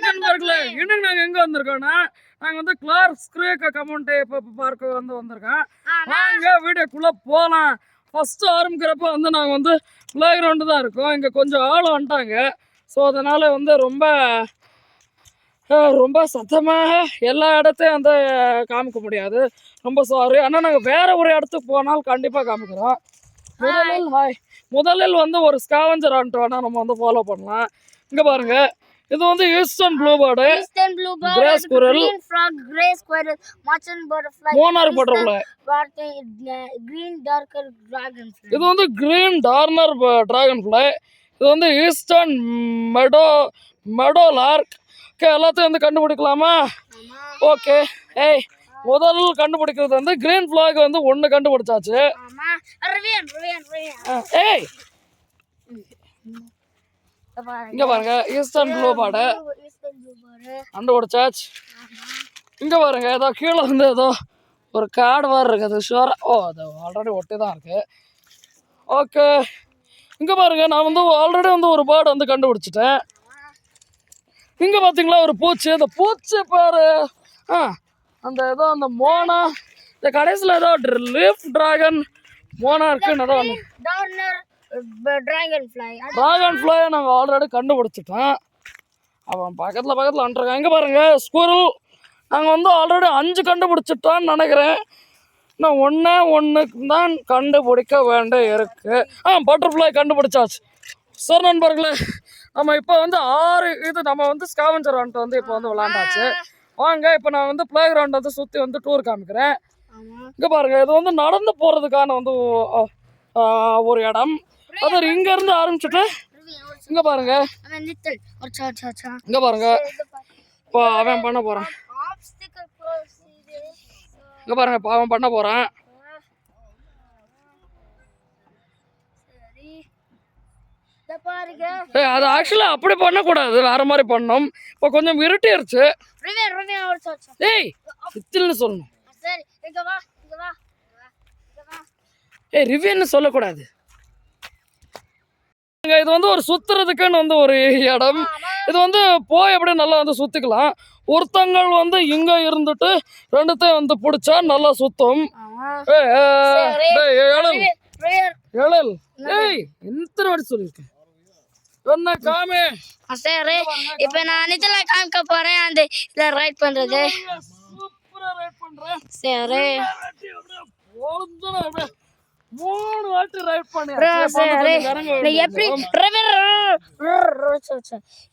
நண்பர்களே, இன்னைக்கு நாங்க எங்க வந்திருக்கோம்னா நாங்க வந்து கிளார்க்ஸ் கிரீக் கம்யூனிட்டி பார்க் வந்திருக்கோம். வாங்க வீடியோக்குள்ள போலாம். ஃபர்ஸ்ட் ஆரம்பிக்கிறப்ப வந்து நாங்க வந்து பிளே கிரவுண்டு தான் இருக்கோம். இங்க கொஞ்சம் ஆள் வந்துட்டாங்க. ஸோ அதனால வந்து ரொம்ப சத்தமாக எல்லா இடத்தையும் வந்து காமிக்க முடியாது. ரொம்ப சாரி. ஆனால் நாங்கள் வேற ஒரு இடத்துக்கு போனாலும் கண்டிப்பாக காமிக்கிறோம். முதலில் வந்து ஒரு ஸ்காவெஞ்சர் ஹண்ட் வேணா நம்ம வந்து ஃபாலோ பண்ணலாம். இங்கே பாருங்க, இது வந்து eastern Bluebird, grey squirrel, monarch butterfly. Green darker dragon fly. இது வந்து கிரீன் டார்னர் டிராகன் ஃப்ளை. இது வந்து ஈஸ்டர்ன் மெடோலார்க். ஓகே, எல்லாத்தையும் வந்து கண்டுபிடிக்கலாமா? ஓகே. முதல் கண்டுபிடிக்கிறது வந்து கிரீன் ஃபிளாக் வந்து ஒன்று கண்டுபிடிச்சாச்சு. இங்க பாருங்க, ஈஸ்டர்ன் ப்ளூபேர்டு கண்டுபிடிச்சாச்சு. இங்க பாருங்க, ஏதோ கீழே வந்து ஏதோ ஒரு கார்டு மாதிரி இருக்குது. ஷுவரா அது ஆல்ரெடி ஒட்டி தான் இருக்கு. ஓகே, இங்க பாருங்க, நான் வந்து ஆல்ரெடி வந்து ஒரு பேர்டு வந்து கண்டுபிடிச்சிட்டேன். இங்க பாத்தீங்களா ஒரு பூச்சி. அந்த பூச்சி பாரு, அந்த ஏதோ அந்த மோனா, இந்த கடைசியில் ஏதோ லீஃப் டிராகன் மோனார்க்குன்னு ஏதோ டிராகன் ஃப்ளை நாங்கள் ஆல்ரெடி கண்டுபிடிச்சிட்டோம். அவன் பக்கத்தில் வந்துருக்கான். இங்கே பாருங்க, ஸ்குரல் நாங்கள் வந்து ஆல்ரெடி 5 கண்டுபிடிச்சிட்டோன்னு நினைக்கிறேன். நான் ஒன்றுக்கு தான் கண்டுபிடிக்க வேண்டி இருக்கு. பட்டர்ஃப்ளை கண்டுபிடிச்சாச்சு. சார் நண்பர்களே, நம்ம இப்போ வந்து 6 இது நம்ம வந்து ஸ்காவெஞ்சர் ஹண்ட் வந்து இப்போ வந்து விளாண்டாச்சு. வாங்க, இப்போ நான் வந்து பிளே கிரவுண்ட் வந்து சுற்றி வந்து டூர் காமிக்கிறேன். இங்கே பாருங்க, இது வந்து நடந்து போகிறதுக்கான வந்து ஒரு இடம். அது இங்கேருந்து ஆரம்பிச்சுட்டு இங்கே பாருங்க, இங்கே பாருங்க, இப்போ அவன் பண்ண போகிறான். இங்கே பாருங்க, இப்போ அவன் பண்ண போகிறான். அது ஆக்சுவலா அப்படி பண்ணக்கூடாது, வேற மாதிரி பண்ணணும். இப்போ கொஞ்சம் இருட்டிருச்சு. சொல்லணும். ரிவ்யூன்னு சொல்லக்கூடாது. இது வந்து ஒரு சுத்துறதுக்குன்னு வந்து ஒரு இடம். இது வந்து போய் அப்படியே நல்லா வந்து சுத்திக்கலாம். ஒருத்தங்கள் வந்து இங்க இருந்துட்டு ரெண்டுத்தையும் வந்து பிடிச்சா நல்லா சுத்தம். எத்தனை வாட்டி சொல்லியிருக்கேன் என்ன காமி. சரி, இப்போ நான் இதெல்லாம் காமிக்க போறேன். அந்த இத ரைட் பண்றது சூப்பரா ரைட் பண்றேன். சரி, 3 வாட்டி ரைட் பண்ணி. சரி, எப்படி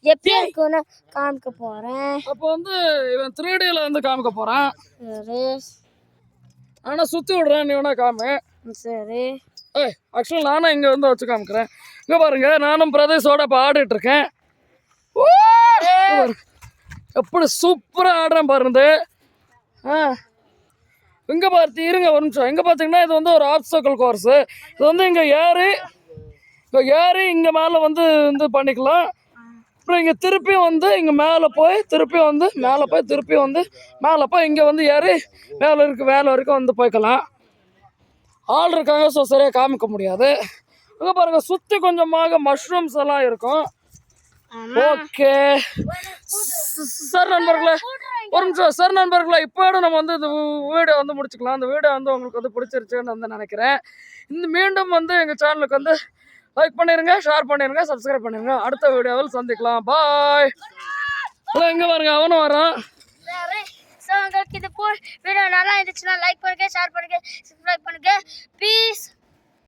எப்படி இருக்குன்னு காமிக்க போறேன். அப்போ வந்து இவன் 3Dல வந்து காமிக்க போறான். சரி, ஆனா சுத்தி விடுறேன், நீ வேணா காமி. சரி. ஆக்சுவலி நானும் இங்கே வந்து வச்சு காமிக்கிறேன். இங்கே பாருங்க, நானும் பிரதேஷோட இப்போ ஆடிட்டு இருக்கேன். எப்படி சூப்பராக ஆடுறேன் பாருங்க. இங்கே பார்த்து இருங்க ஒரு நிமிஷம். இங்கே பார்த்தீங்கன்னா இது வந்து ஒரு ஆப்ஸ்டக்கிள் கோர்ஸு. இது வந்து இங்கே ஏறி இங்கே மேலே வந்து இது பண்ணிக்கலாம். அப்புறம் இங்கே திருப்பி வந்து இங்கே மேலே போய் திருப்பி வந்து மேலே போய் இங்கே வந்து ஏறி மேலே வரைக்கும் வந்து போய்க்கலாம். ஆள் இருக்காங்க, ஸோ சரியாக காமிக்க முடியாது. இங்கே பாருங்கள், சுற்றி கொஞ்சமாக மஷ்ரூம்ஸ் எல்லாம் இருக்கும். ஓகே சார் நண்பர்களே, ஒரு நிமிஷம். சார் நண்பர்களே, இப்போட நம்ம வந்து இந்த வீடியோ வந்து முடிச்சுக்கலாம். அந்த வீடியோ வந்து உங்களுக்கு வந்து பிடிச்சிருச்சுன்னு வந்து நினைக்கிறேன். மீண்டும் வந்து எங்கள் சேனலுக்கு வந்து லைக் பண்ணிடுங்க, ஷேர் பண்ணிடுங்க, சப்ஸ்கிரைப் பண்ணிடுங்க. அடுத்த வீடியோவில் சந்திக்கலாம். பாய். இங்கே பாருங்க, அவனும் வரான். உங்களுக்கு இது வீடியோ நல்லா இருந்துச்சுன்னா லைக் பண்ணுங்க, ஷேர் பண்ணுங்க, சப்ஸ்கிரைப் பண்ணுங்க. பீஸ்.